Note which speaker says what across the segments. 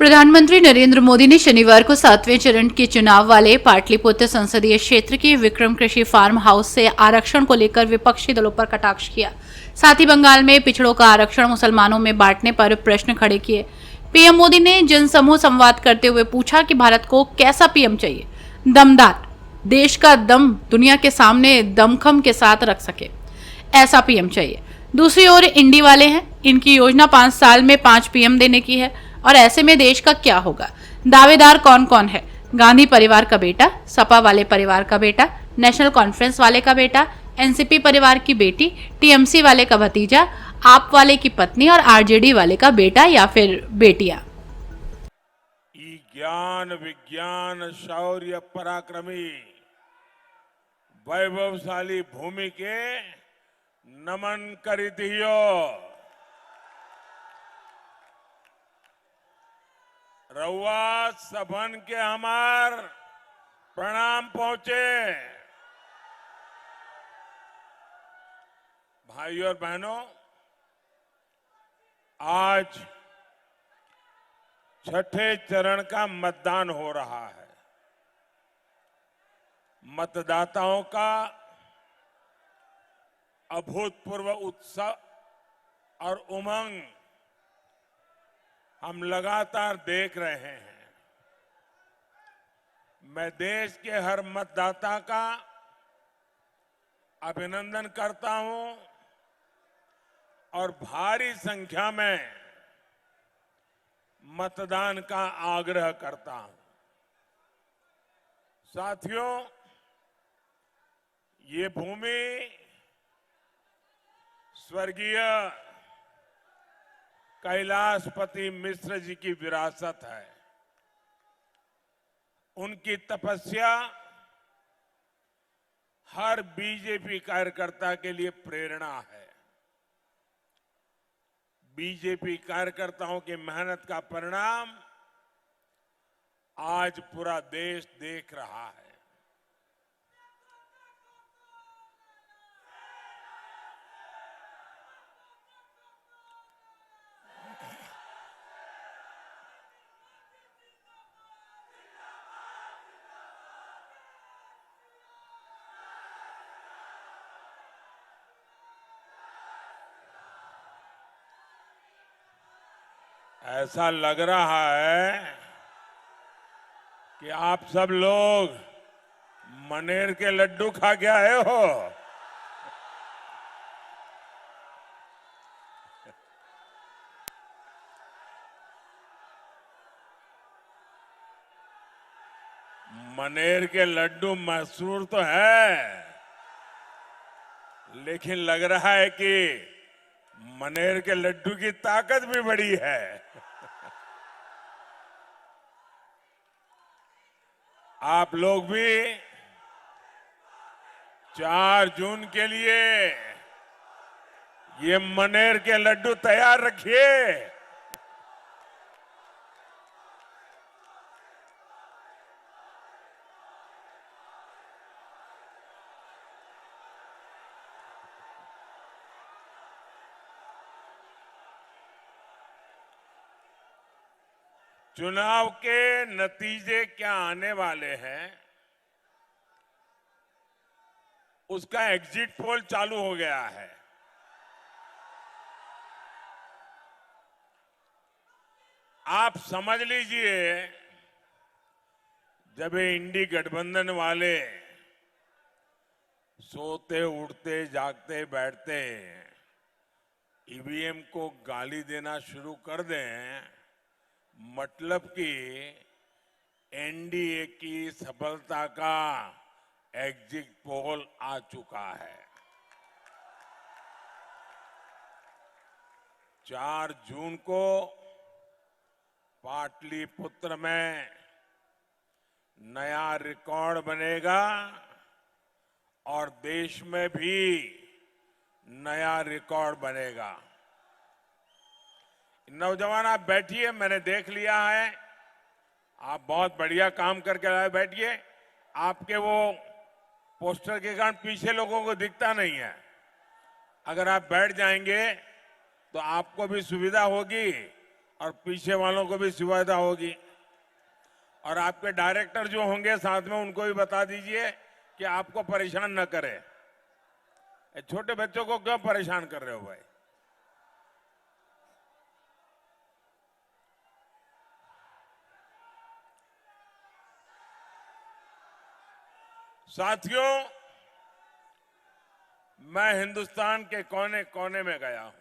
Speaker 1: प्रधानमंत्री नरेंद्र मोदी ने शनिवार को 7वें चरण के चुनाव वाले पाटलिपुत्र संसदीय क्षेत्र के विक्रम कृषि फार्म हाउस से आरक्षण को लेकर विपक्षी दलों पर कटाक्ष किया। साथ ही बंगाल में पिछड़ों का आरक्षण मुसलमानों में बांटने पर प्रश्न खड़े किए। पीएम मोदी ने जनसमूह संवाद करते हुए पूछा कि भारत को कैसा पीएम चाहिए, दमदार, देश का दम दुनिया के सामने दमखम के साथ रख सके, ऐसा पीएम चाहिए। दूसरी ओर इंडी वाले हैं, इनकी योजना 5 साल में 5 पीएम देने की है और ऐसे में देश का क्या होगा। दावेदार कौन कौन है? गांधी परिवार का बेटा, सपा वाले परिवार का बेटा, नेशनल कॉन्फ्रेंस वाले का बेटा, एनसीपी परिवार की बेटी, टीएमसी वाले का भतीजा, आप वाले की पत्नी और आरजेडी वाले का बेटा या फिर बेटियां।
Speaker 2: ज्ञान विज्ञान शौर्य पराक्रमी वैभवशाली भूमि के नमन करितियो। रउआ सबन के हमार प्रणाम पहुंचे। भाइयों और बहनों, आज छठे चरण का मतदान हो रहा है। मतदाताओं का अभूतपूर्व उत्साह और उमंग हम लगातार देख रहे हैं। मैं देश के हर मतदाता का अभिनंदन करता हूं और भारी संख्या में मतदान का आग्रह करता हूं। साथियों, ये भूमि स्वर्गीय कैलाशपति मिश्र जी की विरासत है। उनकी तपस्या हर बीजेपी कार्यकर्ता के लिए प्रेरणा है। बीजेपी कार्यकर्ताओं की मेहनत का परिणाम आज पूरा देश देख रहा है। ऐसा लग रहा है कि आप सब लोग मनेर के लड्डू खा के आए हो। मनेर के लड्डू मशहूर तो है, लेकिन लग रहा है कि मनेर के लड्डू की ताकत भी बड़ी है। आप लोग भी 4 जून के लिए ये मनेर के लड्डू तैयार रखिए। चुनाव के नतीजे क्या आने वाले हैं, उसका एग्जिट पोल चालू हो गया है। आप समझ लीजिए, जब ये इंडी गठबंधन वाले सोते उठते जागते बैठते ईवीएम को गाली देना शुरू कर दें, मतलब कि एनडीए की सफलता का एग्जिट पोल आ चुका है। 4 जून को पाटलिपुत्र में नया रिकॉर्ड बनेगा और देश में भी नया रिकॉर्ड बनेगा। नौजवान, आप बैठिए, मैंने देख लिया है, आप बहुत बढ़िया काम करके आए। बैठिए। आपके वो पोस्टर के कारण पीछे लोगों को दिखता नहीं है। अगर आप बैठ जाएंगे तो आपको भी सुविधा होगी और पीछे वालों को भी सुविधा होगी। और आपके डायरेक्टर जो होंगे साथ में उनको भी बता दीजिए कि आपको परेशान न करे। ये छोटे बच्चों को क्यों परेशान कर रहे हो भाई? साथियों, मैं हिंदुस्तान के कोने कोने में गया हूं,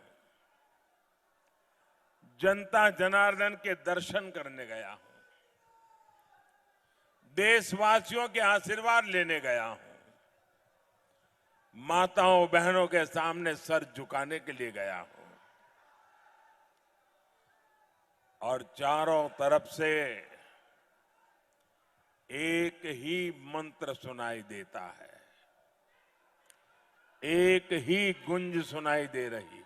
Speaker 2: जनता जनार्दन के दर्शन करने गया हूं, देशवासियों के आशीर्वाद लेने गया हूं, माताओं बहनों के सामने सर झुकाने के लिए गया हूं और चारों तरफ से एक ही मंत्र सुनाई देता है, एक ही गुंज सुनाई दे रही है,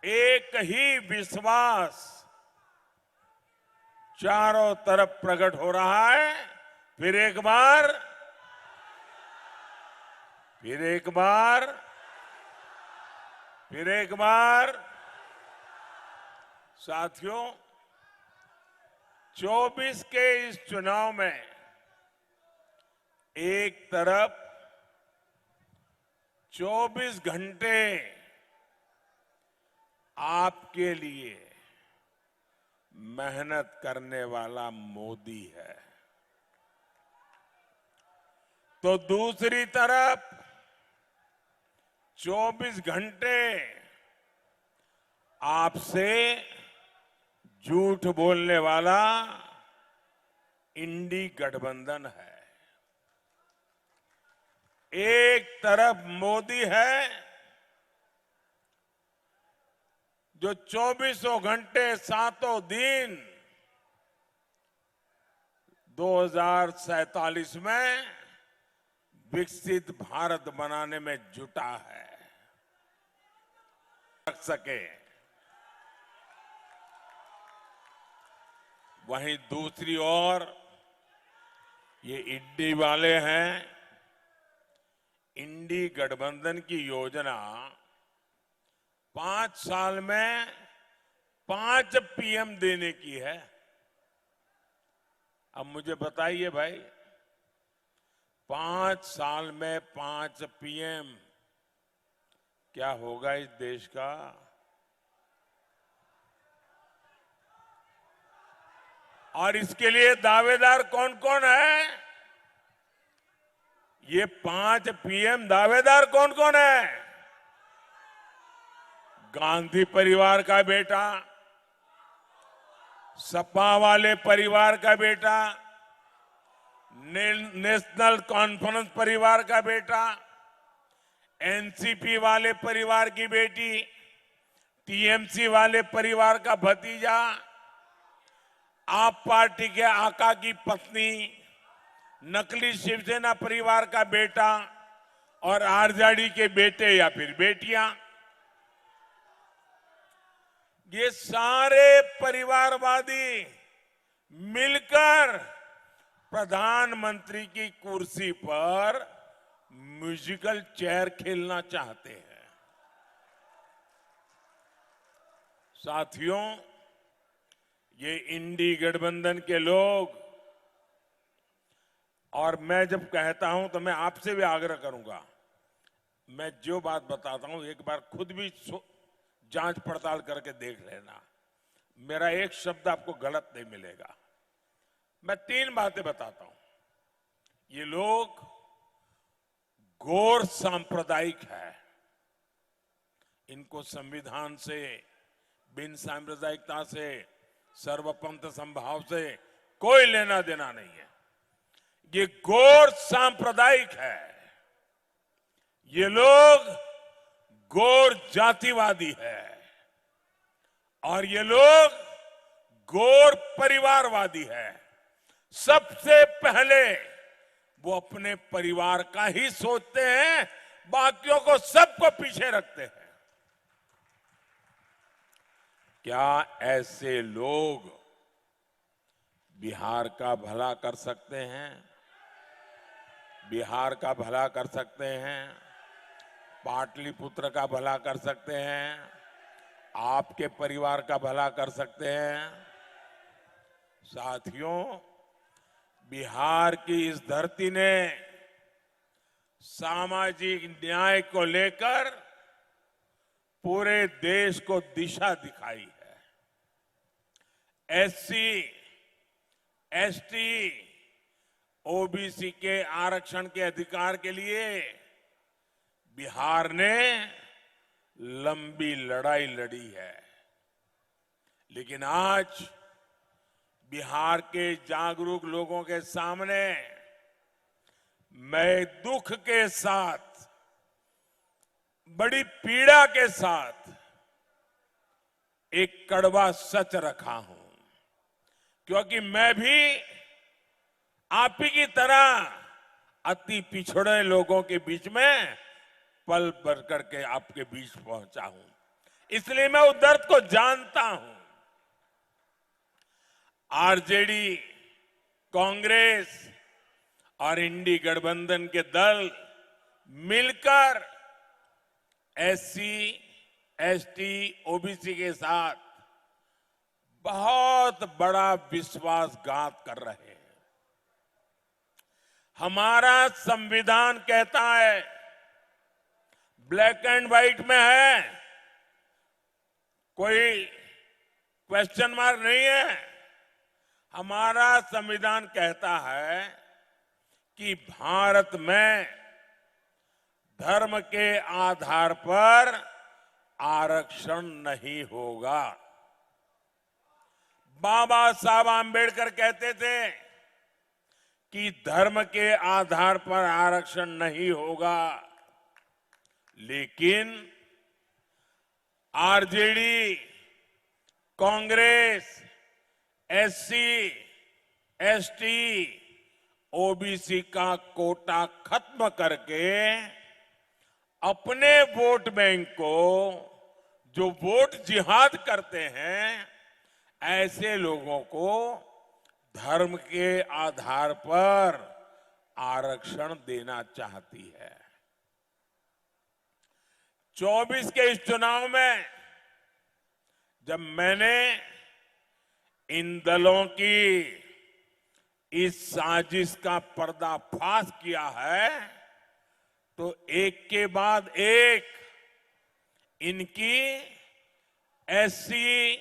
Speaker 2: एक ही विश्वास चारों तरफ प्रकट हो रहा है। फिर एक बार, फिर एक बार, फिर एक बार। साथियों, 24 के इस चुनाव में एक तरफ 24 घंटे आपके लिए मेहनत करने वाला मोदी है, तो दूसरी तरफ 24 घंटे आपसे झूठ बोलने वाला इंडी गठबंधन है। एक तरफ मोदी है जो 24 घंटे सातों दिन 2047 में विकसित भारत बनाने में जुटा है, रख सके। वहीं दूसरी ओर ये इंडी वाले हैं। इंडी गठबंधन की योजना 5 साल में 5 पीएम देने की है। अब मुझे बताइए भाई, 5 साल में 5 पीएम क्या होगा इस देश का? और इसके लिए दावेदार कौन कौन है? ये 5 पीएम दावेदार कौन कौन है? गांधी परिवार का बेटा, सपा वाले परिवार का बेटा, नेशनल कॉन्फ्रेंस परिवार का बेटा, एनसीपी वाले परिवार की बेटी, टीएमसी वाले परिवार का भतीजा, आप पार्टी के आका की पत्नी, नकली शिवसेना परिवार का बेटा और आरजेडी के बेटे या फिर बेटियां, ये सारे परिवारवादी मिलकर प्रधानमंत्री की कुर्सी पर म्यूजिकल चेयर खेलना चाहते हैं। साथियों, ये इंडी गठबंधन के लोग, और मैं जब कहता हूं तो मैं आपसे भी आग्रह करूंगा, मैं जो बात बताता हूं एक बार खुद भी जांच पड़ताल करके देख लेना, मेरा एक शब्द आपको गलत नहीं मिलेगा। मैं 3 बातें बताता हूं। ये लोग गौर सांप्रदायिक है, इनको संविधान से, बिन सांप्रदायिकता से, सर्वपंथ संभाव से कोई लेना देना नहीं है। ये गौर सांप्रदायिक है, ये लोग गौर जातिवादी है और ये लोग गौर परिवारवादी है। सबसे पहले वो अपने परिवार का ही सोचते हैं, बाकियों को सबको पीछे रखते हैं। क्या ऐसे लोग बिहार का भला कर सकते हैं? बिहार का भला कर सकते हैं, पाटलिपुत्र का भला कर सकते हैं, आपके परिवार का भला कर सकते हैं। साथियों, बिहार की इस धरती ने सामाजिक न्याय को लेकर पूरे देश को दिशा दिखाई है। एससी, एसटी, ओबीसी के आरक्षण के अधिकार के लिए बिहार ने लंबी लड़ाई लड़ी है, लेकिन आज बिहार के जागरूक लोगों के सामने मैं दुख के साथ, बड़ी पीड़ा के साथ एक कड़वा सच रखा हूं, क्योंकि मैं भी आप ही की तरह अति पिछड़े लोगों के बीच में पल भर करके आपके बीच पहुंचा हूं, इसलिए मैं उस दर्द को जानता हूं। आरजेडी, कांग्रेस और इंडी गठबंधन के दल मिलकर एससी, एसटी, ओबीसी के साथ बहुत बड़ा विश्वासघात कर रहे हैं। हमारा संविधान कहता है, ब्लैक एंड व्हाइट में है, कोई क्वेश्चन मार्क नहीं है। हमारा संविधान कहता है कि भारत में धर्म के आधार पर आरक्षण नहीं होगा। बाबा साहब आंबेडकर कहते थे कि धर्म के आधार पर आरक्षण नहीं होगा, लेकिन RJD, Congress, SC, ST, OBC का कोटा खत्म करके अपने वोट बैंक को, जो वोट जिहाद करते हैं, ऐसे लोगों को धर्म के आधार पर आरक्षण देना चाहती है। 24 के इस चुनाव में जब मैंने इन दलों की इस साजिश का पर्दाफाश किया है, तो एक के बाद एक इनकी एससी,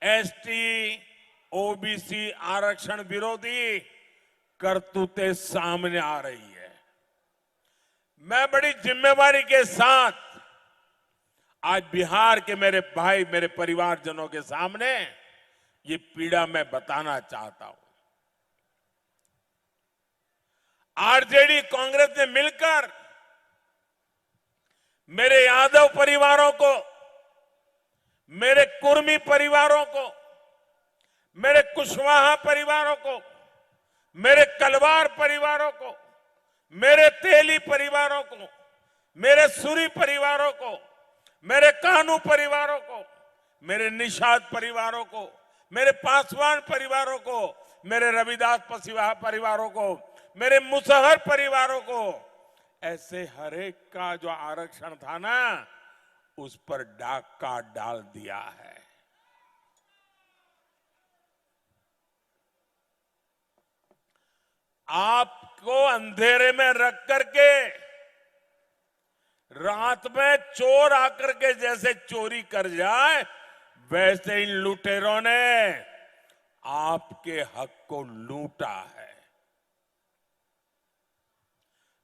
Speaker 2: एसटी, ओबीसी आरक्षण विरोधी करतूतें सामने आ रही है। मैं बड़ी जिम्मेवारी के साथ आज बिहार के मेरे भाई, मेरे परिवारजनों के सामने ये पीड़ा मैं बताना चाहता हूं। आरजेडी, कांग्रेस ने मिलकर मेरे यादव परिवारों को, मेरे कुर्मी परिवारों को, मेरे कुशवाहा परिवारों को, मेरे कलवार परिवारों को, मेरे तेली परिवारों को, मेरे सूरी परिवारों को, मेरे कानू परिवारों को, मेरे निषाद परिवारों को, मेरे पासवान परिवारों को, मेरे रविदास पसीवाहा परिवारों को, मेरे मुसहर परिवारों को, ऐसे हर एक का जो आरक्षण था ना, उस पर डाका डाल दिया है। आपको अंधेरे में रख करके रात में चोर आकर के जैसे चोरी कर जाए, वैसे इन लुटेरों ने आपके हक को लूटा है।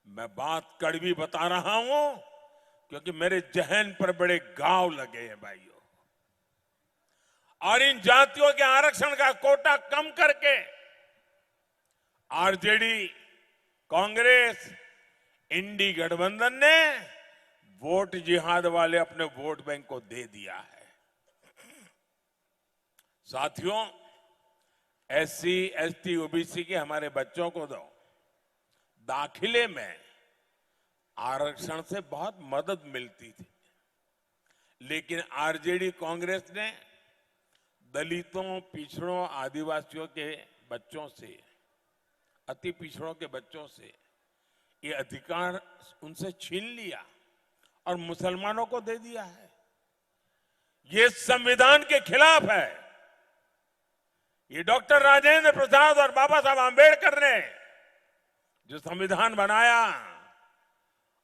Speaker 2: मैं बात कड़वी बता रहा हूं, क्योंकि मेरे जहन पर बड़े घाव लगे हैं भाइयों। और इन जातियों के आरक्षण का कोटा कम करके आरजेडी, कांग्रेस, इंडी गठबंधन ने वोट जिहाद वाले अपने वोट बैंक को दे दिया है। साथियों, एससी, एसटी, ओबीसी के हमारे बच्चों को दो दाखिले में आरक्षण से बहुत मदद मिलती थी, लेकिन आरजेडी, कांग्रेस ने दलितों, पिछड़ों, आदिवासियों के बच्चों से, अति पिछड़ों के बच्चों से ये अधिकार उनसे छीन लिया और मुसलमानों को दे दिया है। ये संविधान के खिलाफ है। ये डॉक्टर राजेंद्र प्रसाद और बाबा साहब आंबेडकर ने जो संविधान बनाया,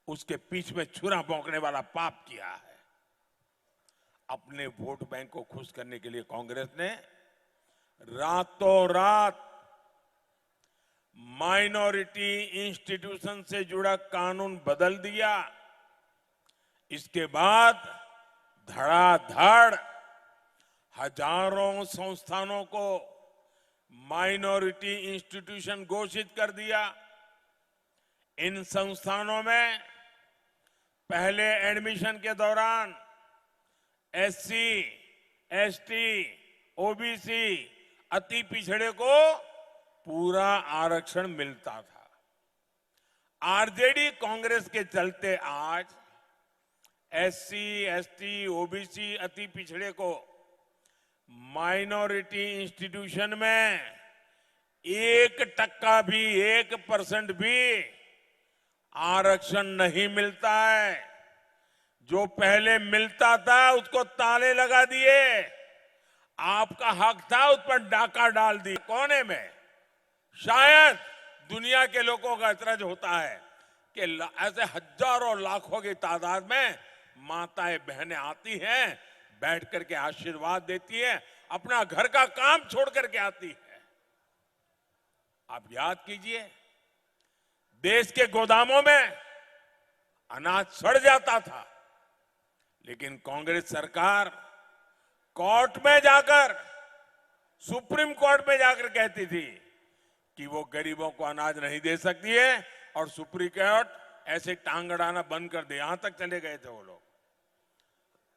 Speaker 2: उसके पीछ में छुरा भोंकने वाला पाप किया है। अपने वोट बैंक को खुश करने के लिए कांग्रेस ने रातों रात माइनॉरिटी इंस्टीट्यूशन से जुड़ा कानून बदल दिया। इसके बाद धड़ाधड़ हजारों संस्थानों को माइनॉरिटी इंस्टीट्यूशन घोषित कर दिया। इन संस्थानों में पहले एडमिशन के दौरान एससी, एसटी, ओबीसी, अति पिछड़े को पूरा आरक्षण मिलता था। आरजेडी कांग्रेस के चलते आज एससी, एसटी, ओबीसी, अति पिछड़े को माइनॉरिटी इंस्टीट्यूशन में 1% भी, 1% भी आरक्षण नहीं मिलता है। जो पहले मिलता था उसको ताले लगा दिए, आपका हक था उस पर डाका डाल दी कोने में। शायद दुनिया के लोगों का अचरज होता है कि ऐसे हजारों लाखों की तादाद में माताएं बहनें आती हैं, बैठ करके आशीर्वाद देती हैं, अपना घर का काम छोड़ करके आती है। आप याद कीजिए, देश के गोदामों में अनाज सड़ जाता था, लेकिन कांग्रेस सरकार कोर्ट में जाकर, सुप्रीम कोर्ट में जाकर कहती थी कि वो गरीबों को अनाज नहीं दे सकती है, और सुप्रीम कोर्ट ऐसे टांग अड़ाना बंद कर दे, यहां तक चले गए थे वो लोग।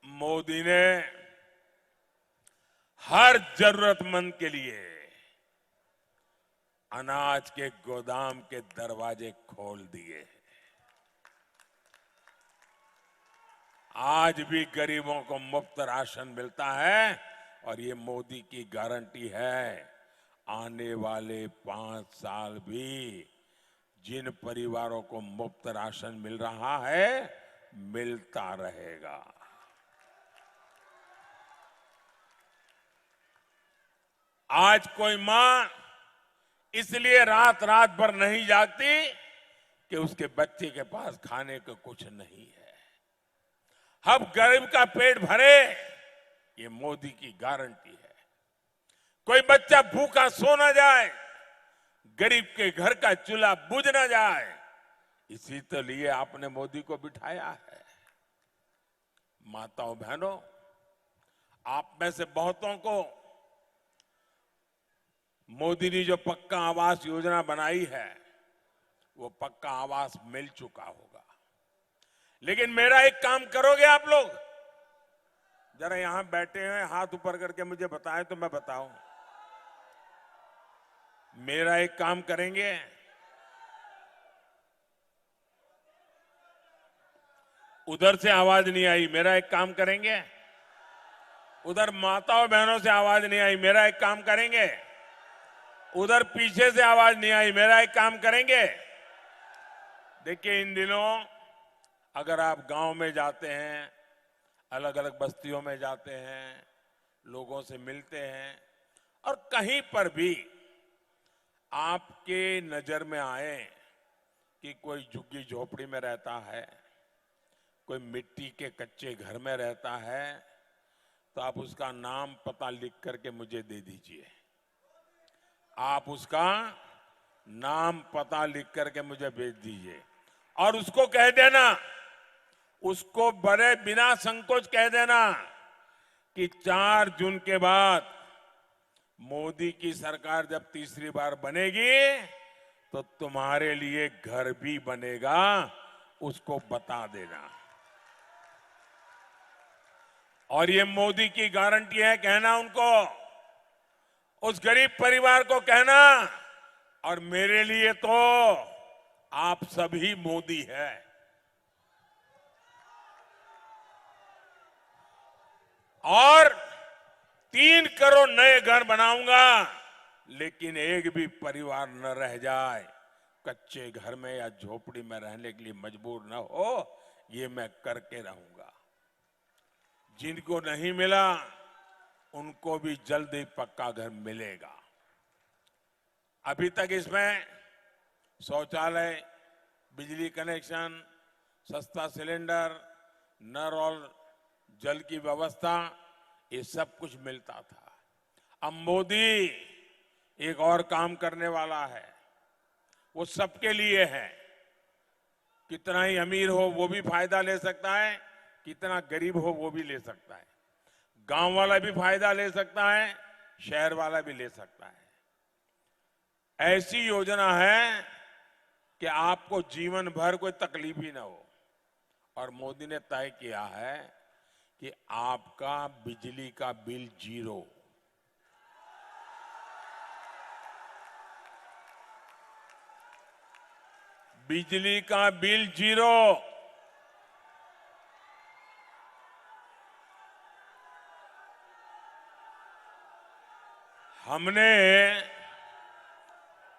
Speaker 2: मोदी ने हर जरूरतमंद के लिए अनाज के गोदाम के दरवाजे खोल दिए। आज भी गरीबों को मुफ्त राशन मिलता है, और ये मोदी की गारंटी है, आने वाले 5 साल भी जिन परिवारों को मुफ्त राशन मिल रहा है, मिलता रहेगा। आज कोई मां इसलिए रात रात भर नहीं जागती कि उसके बच्चे के पास खाने को कुछ नहीं है। अब गरीब का पेट भरे, ये मोदी की गारंटी है। कोई बच्चा भूखा सो ना जाए, गरीब के घर का चूल्हा बुझ ना जाए, इसी तो लिए आपने मोदी को बिठाया है। माताओं बहनों, आप में से बहुतों को मोदी ने जो पक्का आवास योजना बनाई है, वो पक्का आवास मिल चुका होगा। लेकिन मेरा एक काम करोगे आप लोग? जरा यहां बैठे हैं, हाथ ऊपर करके मुझे बताएं तो मैं बताऊं। मेरा एक काम करेंगे? उधर से आवाज नहीं आई, मेरा एक काम करेंगे? उधर माताओं बहनों से आवाज नहीं आई, मेरा एक काम करेंगे? उधर पीछे से आवाज नहीं आई, मेरा एक काम करेंगे? देखिए, इन दिनों अगर आप गांव में जाते हैं, अलग अलग बस्तियों में जाते हैं, लोगों से मिलते हैं, और कहीं पर भी आपके नजर में आए कि कोई झुग्गी झोपड़ी में रहता है, कोई मिट्टी के कच्चे घर में रहता है, तो आप उसका नाम पता लिख करके मुझे दे दीजिए। आप उसका नाम पता लिख करके मुझे भेज दीजिए, और उसको कह देना, उसको बड़े बिना संकोच कह देना कि 4 जून के बाद मोदी की सरकार जब तीसरी बार बनेगी, तो तुम्हारे लिए घर भी बनेगा, उसको बता देना। और ये मोदी की गारंटी है, कहना उनको, उस गरीब परिवार को कहना, और मेरे लिए तो आप सभी मोदी है। और 3 करोड़ नए घर बनाऊंगा, लेकिन एक भी परिवार न रह जाए, कच्चे घर में या झोपड़ी में रहने के लिए मजबूर न हो, ये मैं करके रहूंगा। जिनको नहीं मिला उनको भी जल्द ही पक्का घर मिलेगा। अभी तक इसमें शौचालय, बिजली कनेक्शन, सस्ता सिलेंडर, नल और जल की व्यवस्था, ये सब कुछ मिलता था। अब मोदी एक और काम करने वाला है, वो सबके लिए है। कितना ही अमीर हो वो भी फायदा ले सकता है, कितना गरीब हो वो भी ले सकता है। गांव वाला भी फायदा ले सकता है, शहर वाला भी ले सकता है। ऐसी योजना है कि आपको जीवन भर कोई तकलीफ ही ना हो। और मोदी ने तय किया है कि आपका बिजली का बिल 0। बिजली का बिल 0। हमने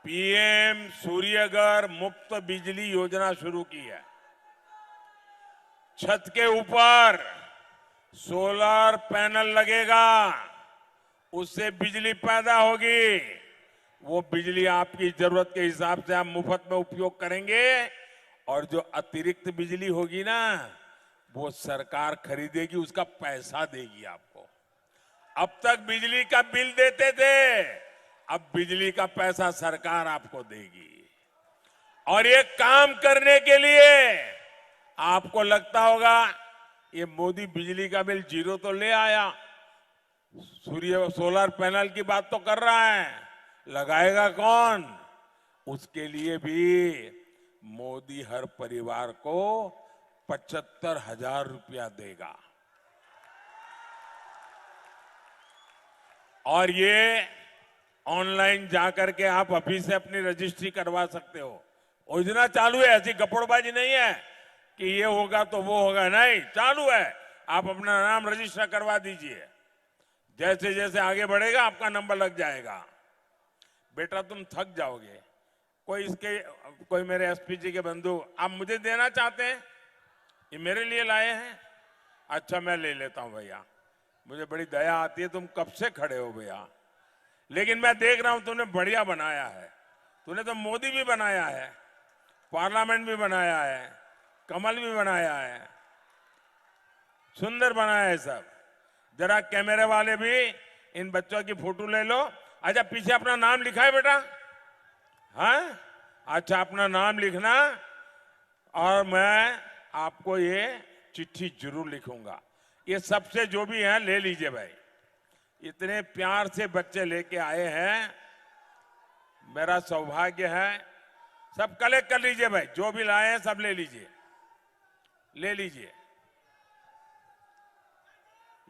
Speaker 2: पीएम सूर्यघर मुफ्त बिजली योजना शुरू की है। छत के ऊपर सोलर पैनल लगेगा, उससे बिजली पैदा होगी। वो बिजली आपकी जरूरत के हिसाब से आप मुफ्त में उपयोग करेंगे और जो अतिरिक्त बिजली होगी ना, वो सरकार खरीदेगी, उसका पैसा देगी आपको। अब तक बिजली का बिल देते थे, अब बिजली का पैसा सरकार आपको देगी। और ये काम करने के लिए आपको लगता होगा ये मोदी बिजली का बिल 0 तो ले आया, सोलर पैनल की बात तो कर रहा है, लगाएगा कौन? उसके लिए भी मोदी हर परिवार को 75,000 रुपया देगा। और ये ऑनलाइन जाकर के आप अभी से अपनी रजिस्ट्री करवा सकते हो। योजना चालू है, ऐसी गपड़बाजी नहीं है कि ये होगा तो वो होगा, नहीं, चालू है। आप अपना नाम रजिस्टर करवा दीजिए, जैसे जैसे आगे बढ़ेगा आपका नंबर लग जाएगा। बेटा तुम थक जाओगे। कोई मेरे एसपीजी के बंधु आप मुझे देना चाहते हैं, ये मेरे लिए लाए हैं, अच्छा मैं ले लेता हूं भैया, मुझे बड़ी दया आती है, तुम कब से खड़े हो भैया, लेकिन मैं देख रहा हूं तुमने बढ़िया बनाया है। तूने तो मोदी भी बनाया है, पार्लियामेंट भी बनाया है, कमल भी बनाया है, सुंदर बनाया है सब। जरा कैमरे वाले भी इन बच्चों की फोटो ले लो। अच्छा पीछे अपना नाम लिखा है बेटा? हाँ, अच्छा अपना नाम लिखना और मैं आपको ये चिट्ठी जरूर लिखूंगा। ये सबसे जो भी है ले लीजिए भाई, इतने प्यार से बच्चे लेके आए हैं, मेरा सौभाग्य है। सब कलेक्ट कर लीजिए भाई, जो भी लाए हैं सब ले लीजिए, ले लीजिए।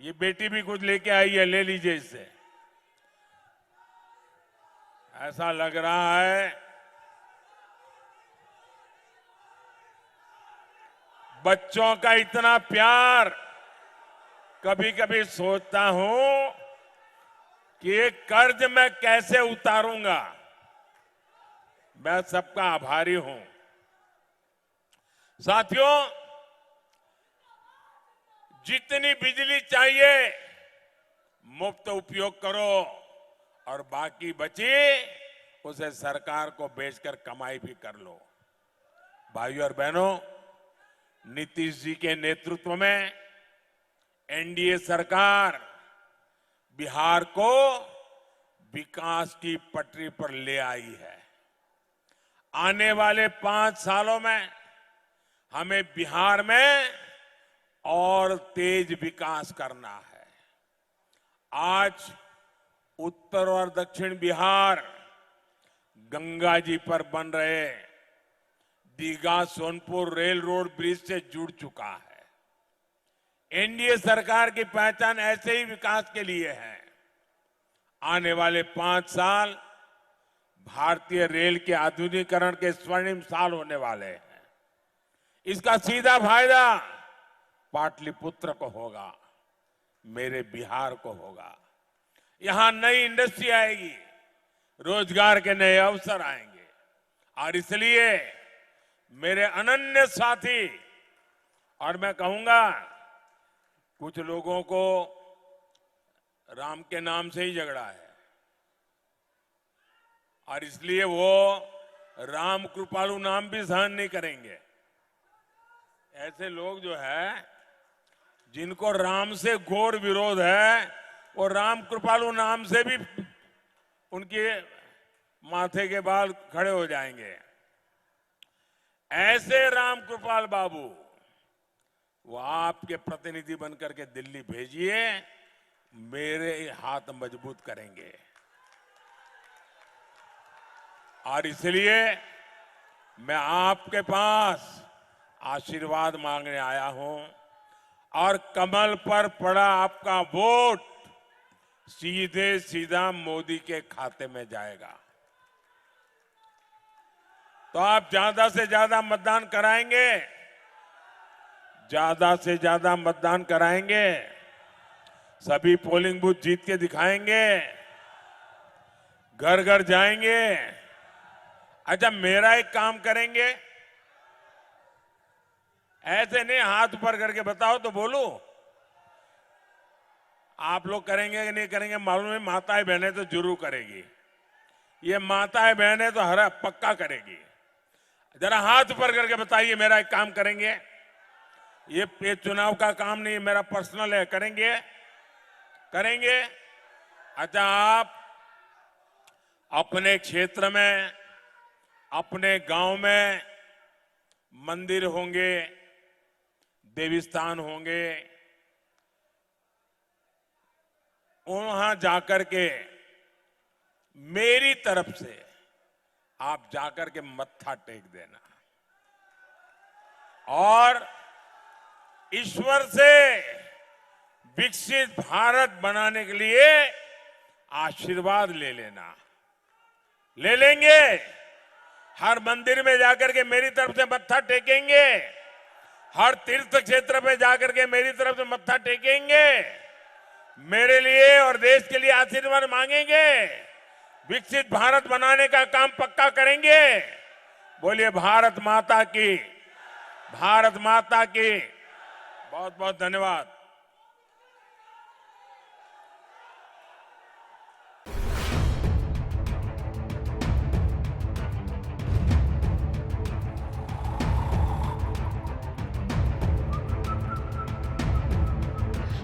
Speaker 2: ये बेटी भी कुछ लेके आई है, ले लीजिए इससे। ऐसा लग रहा है बच्चों का इतना प्यार। कभी कभी सोचता हूं कि ये कर्ज मैं कैसे उतारूंगा। मैं सबका आभारी हूं। साथियों, जितनी बिजली चाहिए मुफ्त उपयोग करो और बाकी बची उसे सरकार को बेचकर कमाई भी कर लो। भाइयों और बहनों, नीतीश जी के नेतृत्व में एनडीए सरकार बिहार को विकास की पटरी पर ले आई है। आने वाले 5 सालों में हमें बिहार में और तेज विकास करना है। आज उत्तर और दक्षिण बिहार गंगा जी पर बन रहे Digha Sonpur rail road bridge से जुड़ चुका है। एनडीए सरकार की पहचान ऐसे ही विकास के लिए है। आने वाले 5 साल भारतीय रेल के आधुनिकीकरण के स्वर्णिम साल होने वाले हैं। इसका सीधा फायदा पाटलिपुत्र को होगा, मेरे बिहार को होगा। यहां नई इंडस्ट्री आएगी, रोजगार के नए अवसर आएंगे। और इसलिए मेरे अनन्य साथी, और मैं कहूंगा कुछ लोगों को राम के नाम से ही झगड़ा है और इसलिए वो राम कृपालु नाम भी सहन नहीं करेंगे। ऐसे लोग जो है जिनको राम से घोर विरोध है वो राम कृपालु नाम से भी उनके माथे के बाल खड़े हो जाएंगे। ऐसे राम कृपाल बाबू वो आपके प्रतिनिधि बनकर के दिल्ली भेजिए, मेरे हाथ मजबूत करेंगे। और इसलिए मैं आपके पास आशीर्वाद मांगने आया हूं और कमल पर पड़ा आपका वोट सीधे सीधा मोदी के खाते में जाएगा। तो आप ज्यादा से ज्यादा मतदान कराएंगे, ज्यादा से ज्यादा मतदान कराएंगे, सभी पोलिंग बूथ जीत के दिखाएंगे, घर घर जाएंगे। अच्छा, मेरा एक काम करेंगे, ऐसे नहीं हाथ ऊपर करके बताओ तो बोलूं। आप लोग करेंगे कि नहीं करेंगे मालूम है, माताएं बहनें तो जरूर करेगी। ये माताएं बहनें तो हर पक्का करेगी। जरा हाथ ऊपर करके बताइए, मेरा एक काम करेंगे। ये चुनाव का काम नहीं, मेरा पर्सनल है, करेंगे करेंगे। अच्छा, आप अपने क्षेत्र में, अपने गांव में मंदिर होंगे, देवी स्थान होंगे, वहां जाकर के मेरी तरफ से आप जाकर के मत्था टेक देना और ईश्वर से विकसित भारत बनाने के लिए आशीर्वाद ले लेना। ले लेंगे? हर मंदिर में जाकर के मेरी तरफ से मत्था टेकेंगे, हर तीर्थ क्षेत्र पे जाकर के मेरी तरफ से मत्था टेकेंगे, मेरे लिए और देश के लिए आशीर्वाद मांगेंगे, विकसित भारत बनाने का काम पक्का करेंगे। बोलिए भारत माता की, भारत माता की। बहुत बहुत धन्यवाद।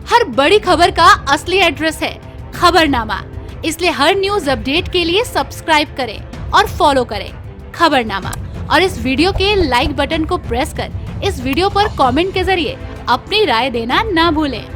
Speaker 1: हर बड़ी खबर का असली एड्रेस है खबरनामा, इसलिए हर न्यूज अपडेट के लिए सब्सक्राइब करें और फॉलो करें खबरनामा। और इस वीडियो के लाइक बटन को प्रेस कर इस वीडियो पर कमेंट के जरिए अपनी राय देना ना भूलें।